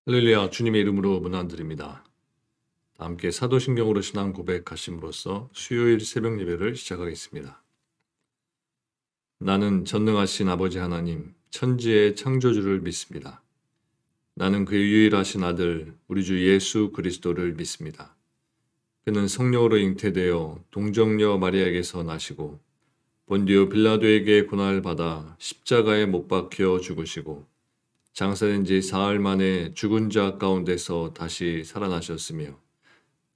할렐루야, 주님의 이름으로 문안드립니다. 함께 사도신경으로 신앙 고백하심으로써 수요일 새벽 예배를 시작하겠습니다. 나는 전능하신 아버지 하나님, 천지의 창조주를 믿습니다. 나는 그의 유일하신 아들, 우리 주 예수 그리스도를 믿습니다. 그는 성령으로 잉태되어 동정녀 마리아에게서 나시고 본디오 빌라도에게 고난을 받아 십자가에 못 박혀 죽으시고 장사된 지 사흘 만에 죽은 자 가운데서 다시 살아나셨으며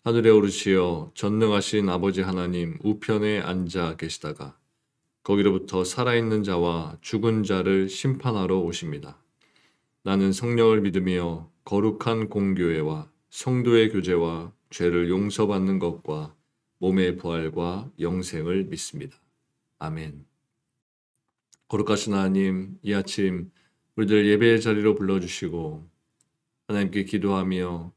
하늘에 오르시어 전능하신 아버지 하나님 우편에 앉아 계시다가 거기로부터 살아있는 자와 죽은 자를 심판하러 오십니다. 나는 성령을 믿으며 거룩한 공교회와 성도의 교제와 죄를 용서받는 것과 몸의 부활과 영생을 믿습니다. 아멘. 거룩하신 하나님, 이 아침 우리들 예배의 자리로 불러주시고 하나님께 기도하며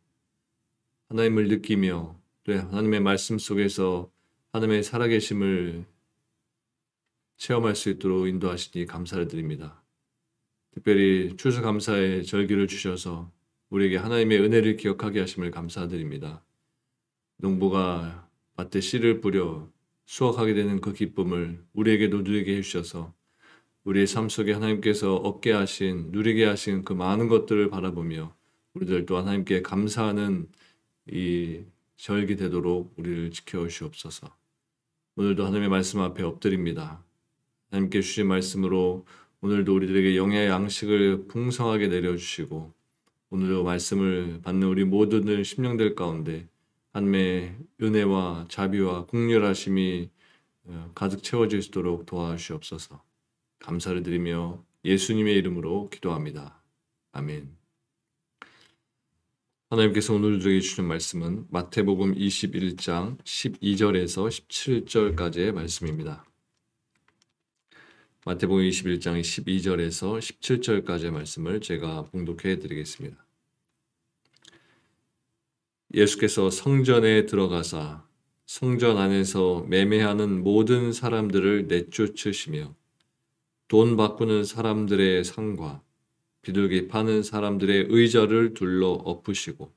하나님을 느끼며 또 하나님의 말씀 속에서 하나님의 살아계심을 체험할 수 있도록 인도하시니 감사를 드립니다. 특별히 추수감사의 절기를 주셔서 우리에게 하나님의 은혜를 기억하게 하심을 감사드립니다. 농부가 밭에 씨를 뿌려 수확하게 되는 그 기쁨을 우리에게도 누리게 해주셔서 우리의 삶 속에 하나님께서 얻게 하신, 누리게 하신 그 많은 것들을 바라보며 우리들 또한 하나님께 감사하는 이 절기 되도록 우리를 지켜주시옵소서. 오늘도 하나님의 말씀 앞에 엎드립니다. 하나님께 주신 말씀으로 오늘도 우리들에게 영의 양식을 풍성하게 내려주시고 오늘도 말씀을 받는 우리 모든 심령들 가운데 하나님의 은혜와 자비와 긍휼하심이 가득 채워질 수 있도록 도와주시옵소서. 감사를 드리며 예수님의 이름으로 기도합니다. 아멘. 하나님께서 오늘 우리에게 주신 말씀은 마태복음 21장 12절에서 17절까지의 말씀입니다. 마태복음 21장 12절에서 17절까지의 말씀을 제가 봉독해 드리겠습니다. 예수께서 성전에 들어가사 성전 안에서 매매하는 모든 사람들을 내쫓으시며 돈 바꾸는 사람들의 상과 비둘기 파는 사람들의 의자를 둘러 엎으시고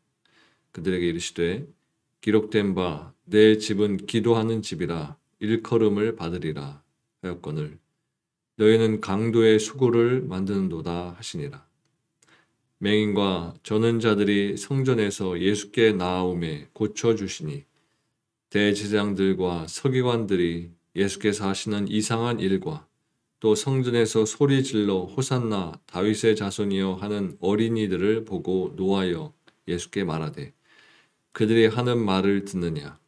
그들에게 이르시되 기록된 바 내 집은 기도하는 집이라 일컬음을 받으리라 하였거늘 너희는 강도의 수고를 만드는도다 하시니라. 맹인과 저는 자들이 성전에서 예수께 나아오매 고쳐주시니 대제사장들과 서기관들이 예수께서 하시는 이상한 일과 또 성전에서 소리 질러 호산나 다윗의 자손이여 하는 어린이들을 보고 노하여 예수께 말하되 그들이 하는 말을 듣느냐.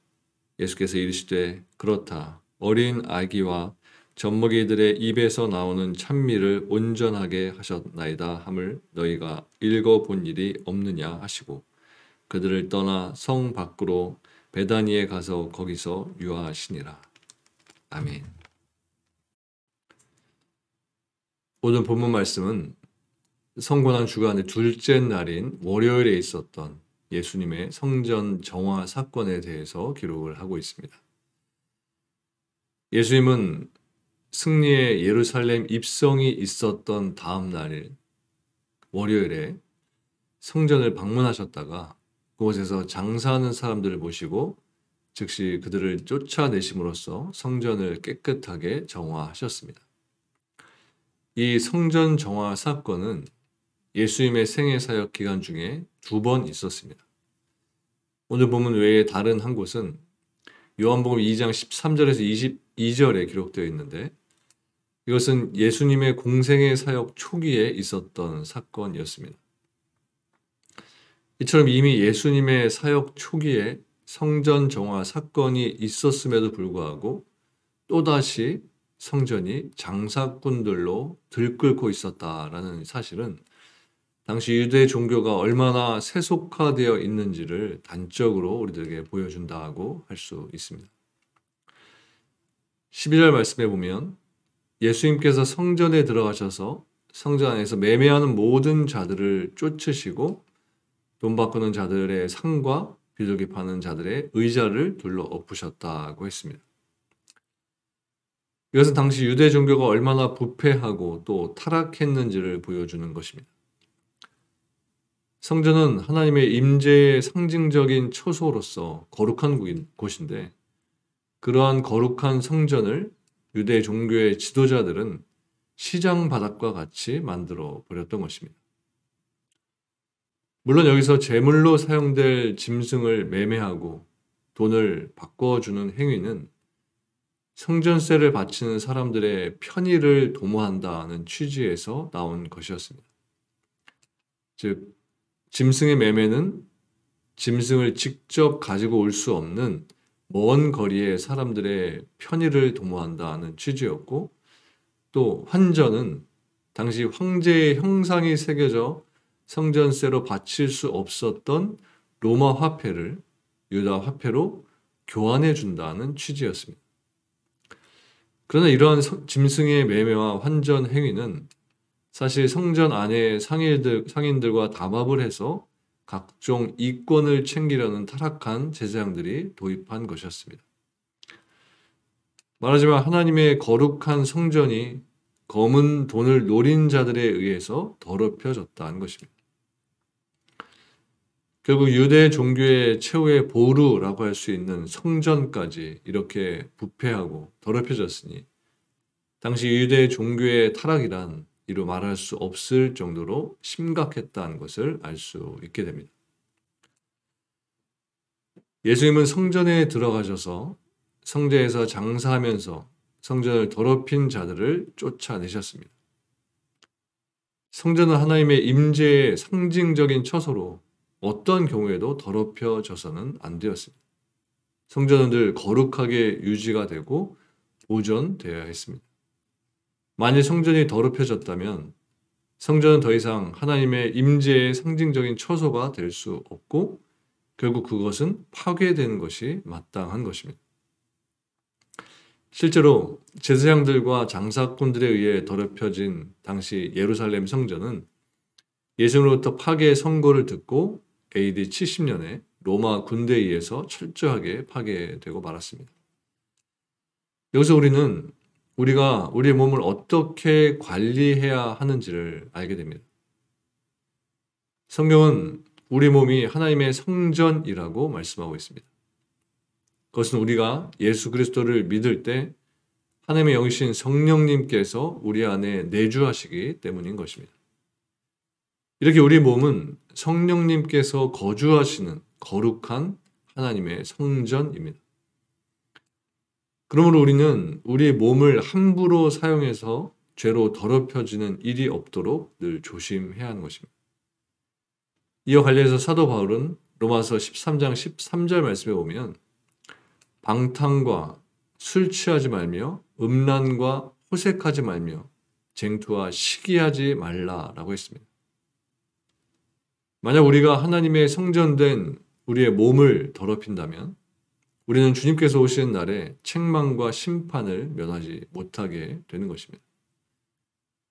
예수께서 이르시되 그렇다. 어린 아기와 젖먹이들의 입에서 나오는 찬미를 온전하게 하셨나이다 함을 너희가 읽어본 일이 없느냐 하시고 그들을 떠나 성 밖으로 베다니에 가서 거기서 유하시니라. 아멘. 오늘 본문 말씀은 성고난 주간의 둘째 날인 월요일에 있었던 예수님의 성전 정화 사건에 대해서 기록을 하고 있습니다. 예수님은 승리의 예루살렘 입성이 있었던 다음 날 월요일에 성전을 방문하셨다가 그곳에서 장사하는 사람들을 모시고 즉시 그들을 쫓아내심으로써 성전을 깨끗하게 정화하셨습니다. 이 성전 정화 사건은 예수님의 생애 사역 기간 중에 2번 있었습니다. 오늘 본문 외에 다른 한 곳은 요한복음 2장 13절에서 22절에 기록되어 있는데 이것은 예수님의 공생의 사역 초기에 있었던 사건이었습니다. 이처럼 이미 예수님의 사역 초기에 성전 정화 사건이 있었음에도 불구하고 또다시 성전이 장사꾼들로 들끓고 있었다라는 사실은 당시 유대 종교가 얼마나 세속화되어 있는지를 단적으로 우리들에게 보여준다고 할 수 있습니다. 12절 말씀에 보면 예수님께서 성전에 들어가셔서 성전 안에서 매매하는 모든 자들을 쫓으시고 돈 바꾸는 자들의 상과 비둘기 파는 자들의 의자를 둘러 엎으셨다고 했습니다. 이것은 당시 유대 종교가 얼마나 부패하고 또 타락했는지를 보여주는 것입니다. 성전은 하나님의 임재의 상징적인 처소로서 거룩한 곳인데 그러한 거룩한 성전을 유대 종교의 지도자들은 시장 바닥과 같이 만들어 버렸던 것입니다. 물론 여기서 제물로 사용될 짐승을 매매하고 돈을 바꿔주는 행위는 성전세를 바치는 사람들의 편의를 도모한다는 취지에서 나온 것이었습니다. 즉, 짐승의 매매는 짐승을 직접 가지고 올 수 없는 먼 거리의 사람들의 편의를 도모한다는 취지였고, 또 환전은 당시 황제의 형상이 새겨져 성전세로 바칠 수 없었던 로마 화폐를 유다 화폐로 교환해 준다는 취지였습니다. 그러나 이러한 짐승의 매매와 환전 행위는 사실 성전 안에 상인들과 담합을 해서 각종 이권을 챙기려는 타락한 제사장들이 도입한 것이었습니다. 말하자면 하나님의 거룩한 성전이 검은 돈을 노린 자들에 의해서 더럽혀졌다는 것입니다. 결국 유대 종교의 최후의 보루라고 할 수 있는 성전까지 이렇게 부패하고 더럽혀졌으니 당시 유대 종교의 타락이란 이루 말할 수 없을 정도로 심각했다는 것을 알 수 있게 됩니다. 예수님은 성전에 들어가셔서 성전에서 장사하면서 성전을 더럽힌 자들을 쫓아내셨습니다. 성전은 하나님의 임재의 상징적인 처소로 어떤 경우에도 더럽혀져서는 안 되었습니다. 성전은 늘 거룩하게 유지가 되고 보존되어야 했습니다. 만일 성전이 더럽혀졌다면 성전은 더 이상 하나님의 임재의 상징적인 처소가 될 수 없고 결국 그것은 파괴되는 것이 마땅한 것입니다. 실제로 제사장들과 장사꾼들에 의해 더럽혀진 당시 예루살렘 성전은 예수님으로부터 파괴 선고를 듣고 AD 70년에 로마 군대에 의해서 철저하게 파괴되고 말았습니다. 여기서 우리는 우리가 우리의 몸을 어떻게 관리해야 하는지를 알게 됩니다. 성경은 우리 몸이 하나님의 성전이라고 말씀하고 있습니다. 그것은 우리가 예수 그리스도를 믿을 때 하나님의 영이신 성령님께서 우리 안에 내주하시기 때문인 것입니다. 이렇게 우리 몸은 성령님께서 거주하시는 거룩한 하나님의 성전입니다. 그러므로 우리는 우리 몸을 함부로 사용해서 죄로 더럽혀지는 일이 없도록 늘 조심해야 하는 것입니다. 이와 관련해서 사도 바울은 로마서 13장 13절 말씀에 보면 방탕과 술 취하지 말며 음란과 호색하지 말며 쟁투와 시기하지 말라라고 했습니다. 만약 우리가 하나님의 성전된 우리의 몸을 더럽힌다면 우리는 주님께서 오시는 날에 책망과 심판을 면하지 못하게 되는 것입니다.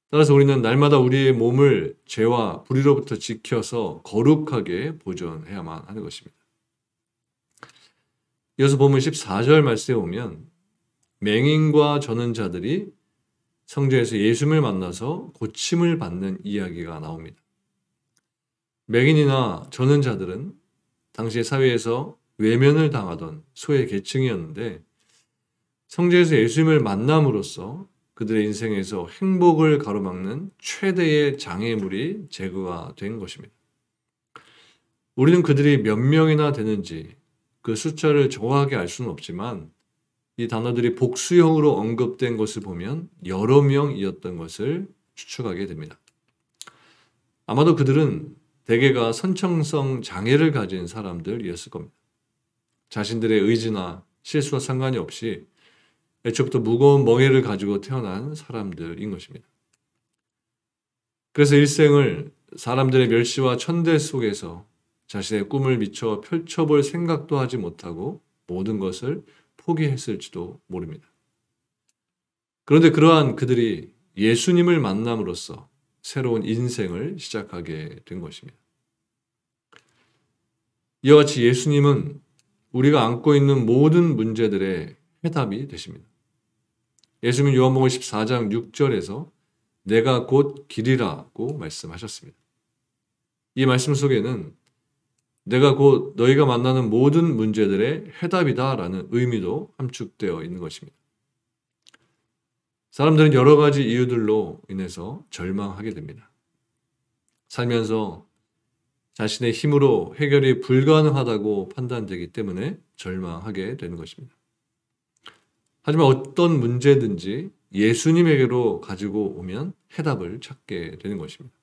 따라서 우리는 날마다 우리의 몸을 죄와 불의로부터 지켜서 거룩하게 보존해야만 하는 것입니다. 이어서 본문 14절 말씀에 보면 맹인과 저는 자들이 성전에서 예수님을 만나서 고침을 받는 이야기가 나옵니다. 맹인이나 저는 자들은 당시 사회에서 외면을 당하던 소외 계층이었는데 성전에서 예수님을 만남으로써 그들의 인생에서 행복을 가로막는 최대의 장애물이 제거가 된 것입니다. 우리는 그들이 몇 명이나 되는지 그 숫자를 정확하게 알 수는 없지만 이 단어들이 복수형으로 언급된 것을 보면 여러 명이었던 것을 추측하게 됩니다. 아마도 그들은 대개가 선천성 장애를 가진 사람들이었을 겁니다. 자신들의 의지나 실수와 상관이 없이 애초부터 무거운 멍에를 가지고 태어난 사람들인 것입니다. 그래서 일생을 사람들의 멸시와 천대 속에서 자신의 꿈을 미처 펼쳐볼 생각도 하지 못하고 모든 것을 포기했을지도 모릅니다. 그런데 그러한 그들이 예수님을 만남으로써 새로운 인생을 시작하게 된 것입니다. 이와 같이 예수님은 우리가 안고 있는 모든 문제들의 해답이 되십니다. 예수님은 요한복음 14장 6절에서 내가 곧 길이라고 말씀하셨습니다. 이 말씀 속에는 내가 곧 너희가 만나는 모든 문제들의 해답이다라는 의미도 함축되어 있는 것입니다. 사람들은 여러 가지 이유들로 인해서 절망하게 됩니다. 살면서 자신의 힘으로 해결이 불가능하다고 판단되기 때문에 절망하게 되는 것입니다. 하지만 어떤 문제든지 예수님에게로 가지고 오면 해답을 찾게 되는 것입니다.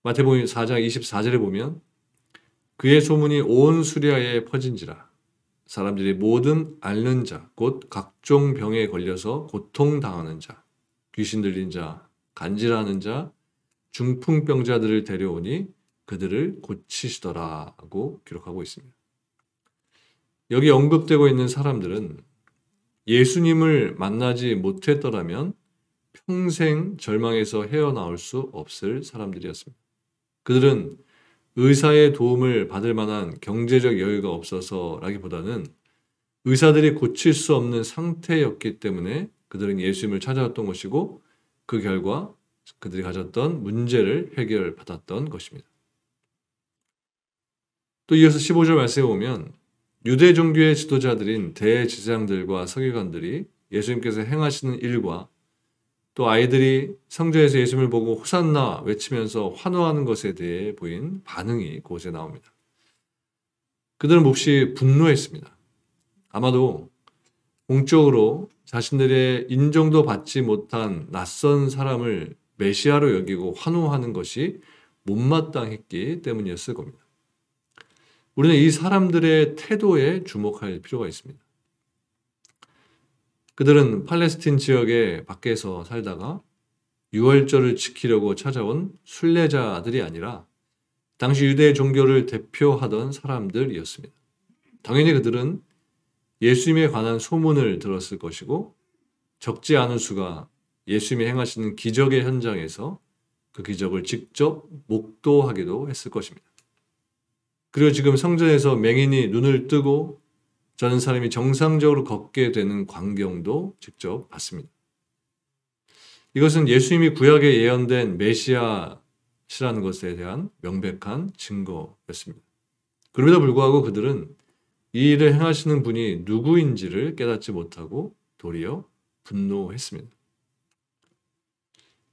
마태복음 4장 24절에 보면 그의 소문이 온 수리아에 퍼진지라 사람들이 모든 앓는 자, 곧 각종 병에 걸려서 고통당하는 자, 귀신 들린 자, 간질하는 자, 중풍병자들을 데려오니 그들을 고치시더라고 기록하고 있습니다. 여기 언급되고 있는 사람들은 예수님을 만나지 못했더라면 평생 절망에서 헤어나올 수 없을 사람들이었습니다. 그들은 의사의 도움을 받을 만한 경제적 여유가 없어서라기보다는 의사들이 고칠 수 없는 상태였기 때문에 그들은 예수님을 찾아왔던 것이고 그 결과 그들이 가졌던 문제를 해결받았던 것입니다. 또 이어서 15절 말씀에 보면 유대 종교의 지도자들인 대제사장들과 서기관들이 예수님께서 행하시는 일과 또 아이들이 성전에서 예수님을 보고 호산나 외치면서 환호하는 것에 대해 보인 반응이 그곳에 나옵니다. 그들은 몹시 분노했습니다. 아마도 공적으로 자신들의 인정도 받지 못한 낯선 사람을 메시아로 여기고 환호하는 것이 못마땅했기 때문이었을 겁니다. 우리는 이 사람들의 태도에 주목할 필요가 있습니다. 그들은 팔레스틴 지역의 밖에서 살다가 유월절을 지키려고 찾아온 순례자들이 아니라 당시 유대 종교를 대표하던 사람들이었습니다. 당연히 그들은 예수님에 관한 소문을 들었을 것이고 적지 않은 수가 예수님이 행하시는 기적의 현장에서 그 기적을 직접 목도하기도 했을 것입니다. 그리고 지금 성전에서 맹인이 눈을 뜨고 저는 사람이 정상적으로 걷게 되는 광경도 직접 봤습니다. 이것은 예수님이 구약에 예언된 메시아시라는 것에 대한 명백한 증거였습니다. 그럼에도 불구하고 그들은 이 일을 행하시는 분이 누구인지를 깨닫지 못하고 도리어 분노했습니다.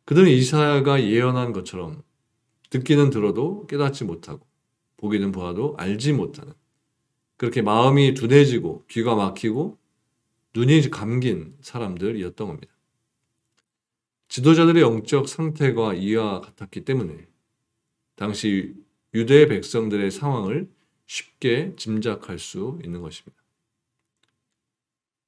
그들은 이사야가 예언한 것처럼 듣기는 들어도 깨닫지 못하고 보기는 보아도 알지 못하는 그렇게 마음이 둔해지고 귀가 막히고 눈이 감긴 사람들이었던 겁니다. 지도자들의 영적 상태가 이와 같았기 때문에 당시 유대 백성들의 상황을 쉽게 짐작할 수 있는 것입니다.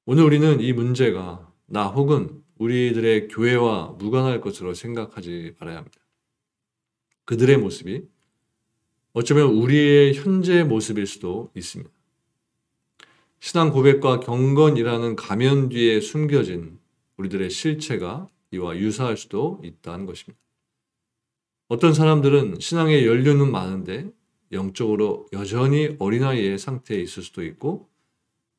오늘 우리는 이 문제가 나 혹은 우리들의 교회와 무관할 것으로 생각하지 말아야 합니다. 그들의 모습이 어쩌면 우리의 현재 모습일 수도 있습니다. 신앙 고백과 경건이라는 가면 뒤에 숨겨진 우리들의 실체가 이와 유사할 수도 있다는 것입니다. 어떤 사람들은 신앙의 연륜은 많은데 영적으로 여전히 어린아이의 상태에 있을 수도 있고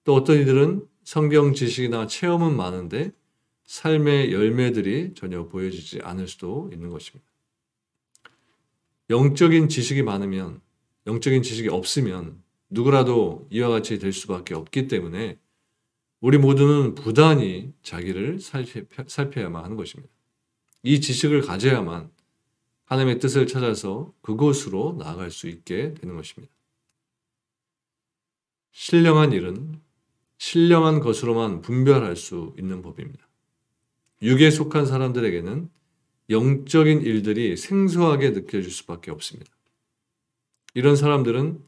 또 어떤 이들은 성경 지식이나 체험은 많은데 삶의 열매들이 전혀 보여지지 않을 수도 있는 것입니다. 영적인 지식이 많으면 영적인 지식이 없으면 누구라도 이와 같이 될 수밖에 없기 때문에 우리 모두는 부단히 자기를 살펴야만 하는 것입니다. 이 지식을 가져야만 하나님의 뜻을 찾아서 그곳으로 나아갈 수 있게 되는 것입니다. 신령한 일은 신령한 것으로만 분별할 수 있는 법입니다. 육에 속한 사람들에게는 영적인 일들이 생소하게 느껴질 수밖에 없습니다. 이런 사람들은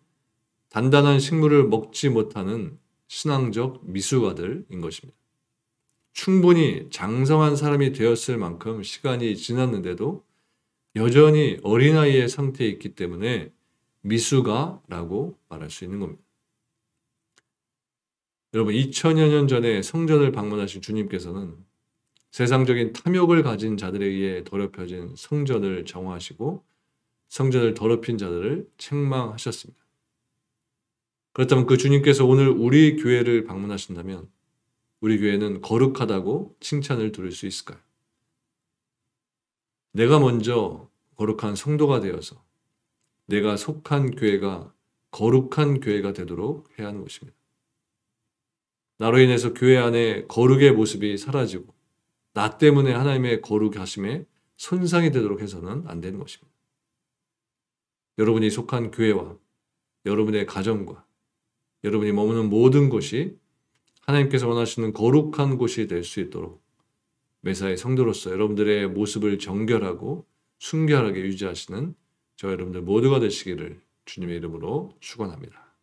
단단한 식물을 먹지 못하는 신앙적 미숙아들인 것입니다. 충분히 장성한 사람이 되었을 만큼 시간이 지났는데도 여전히 어린아이의 상태에 있기 때문에 미숙아라고 말할 수 있는 겁니다. 여러분 2000여 년 전에 성전을 방문하신 주님께서는 세상적인 탐욕을 가진 자들에 의해 더럽혀진 성전을 정화하시고 성전을 더럽힌 자들을 책망하셨습니다. 그렇다면 그 주님께서 오늘 우리 교회를 방문하신다면 우리 교회는 거룩하다고 칭찬을 들을 수 있을까요? 내가 먼저 거룩한 성도가 되어서 내가 속한 교회가 거룩한 교회가 되도록 해야 하는 것입니다. 나로 인해서 교회 안에 거룩의 모습이 사라지고 나 때문에 하나님의 거룩하심에 손상이 되도록 해서는 안 되는 것입니다. 여러분이 속한 교회와 여러분의 가정과 여러분이 머무는 모든 곳이 하나님께서 원하시는 거룩한 곳이 될 수 있도록 매사의 성도로서 여러분들의 모습을 정결하고 순결하게 유지하시는 저와 여러분들 모두가 되시기를 주님의 이름으로 축원합니다.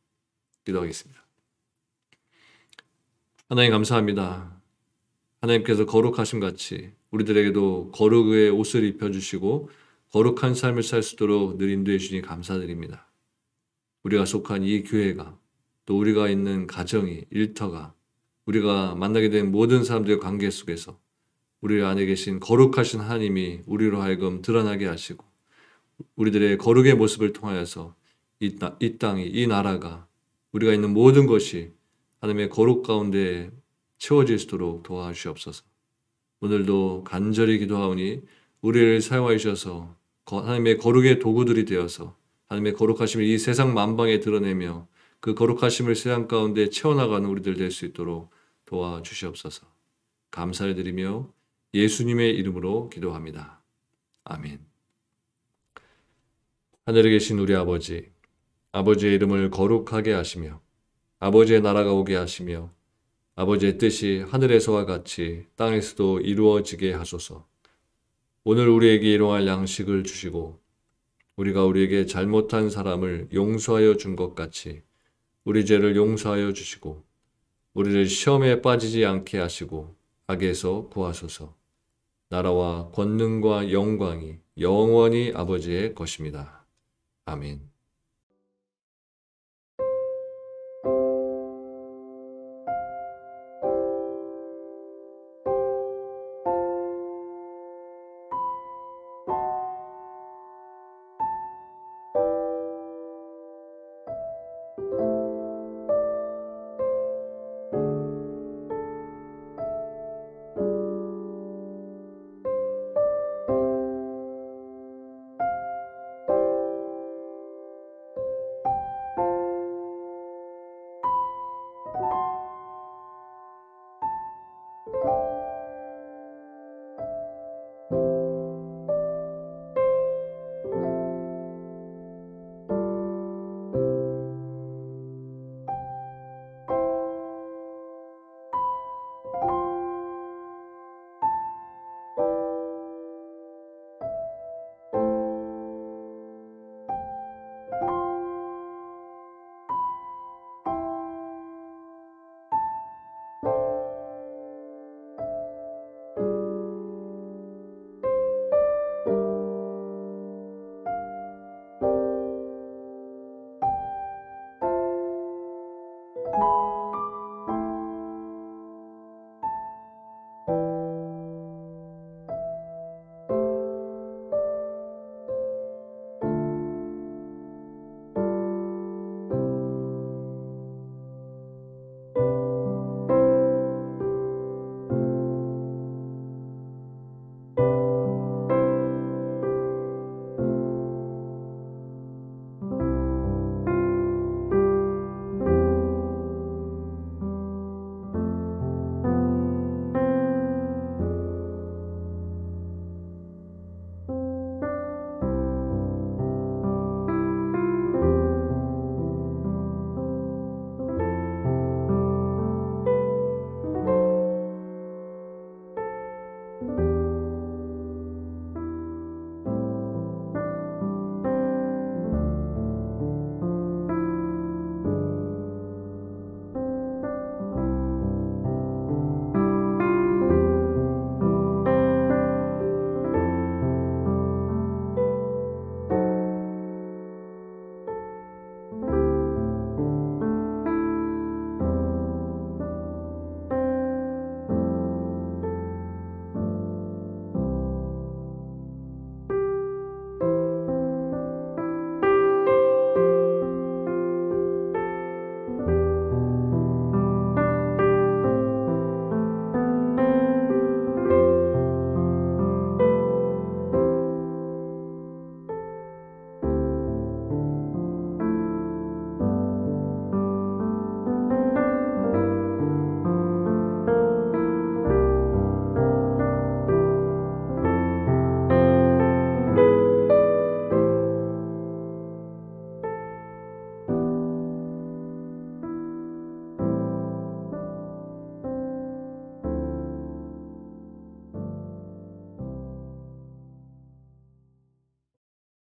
기도하겠습니다. 하나님 감사합니다. 하나님께서 거룩하심 같이 우리들에게도 거룩의 옷을 입혀주시고 거룩한 삶을 살 수 있도록 늘 인도해 주시니 감사드립니다. 우리가 속한 이 교회가 또 우리가 있는 가정이 일터가 우리가 만나게 된 모든 사람들의 관계 속에서 우리 안에 계신 거룩하신 하나님이 우리로 하여금 드러나게 하시고 우리들의 거룩의 모습을 통하여서 이 땅이 이 나라가 우리가 있는 모든 것이 하나님의 거룩 가운데 채워질 수 있도록 도와주시옵소서. 오늘도 간절히 기도하오니 우리를 사용하여 주셔서 하나님의 거룩의 도구들이 되어서 하나님의 거룩하심을 이 세상 만방에 드러내며 그 거룩하심을 세상 가운데 채워나가는 우리들 될 수 있도록 도와주시옵소서. 감사를 드리며 예수님의 이름으로 기도합니다. 아멘. 하늘에 계신 우리 아버지, 아버지의 이름을 거룩하게 하시며 아버지의 나라가 오게 하시며 아버지의 뜻이 하늘에서와 같이 땅에서도 이루어지게 하소서. 오늘 우리에게 일용할 양식을 주시고 우리가 우리에게 잘못한 사람을 용서하여 준 것 같이 우리 죄를 용서하여 주시고 우리를 시험에 빠지지 않게 하시고 악에서 구하소서. 나라와 권능과 영광이 영원히 아버지의 것입니다. 아멘.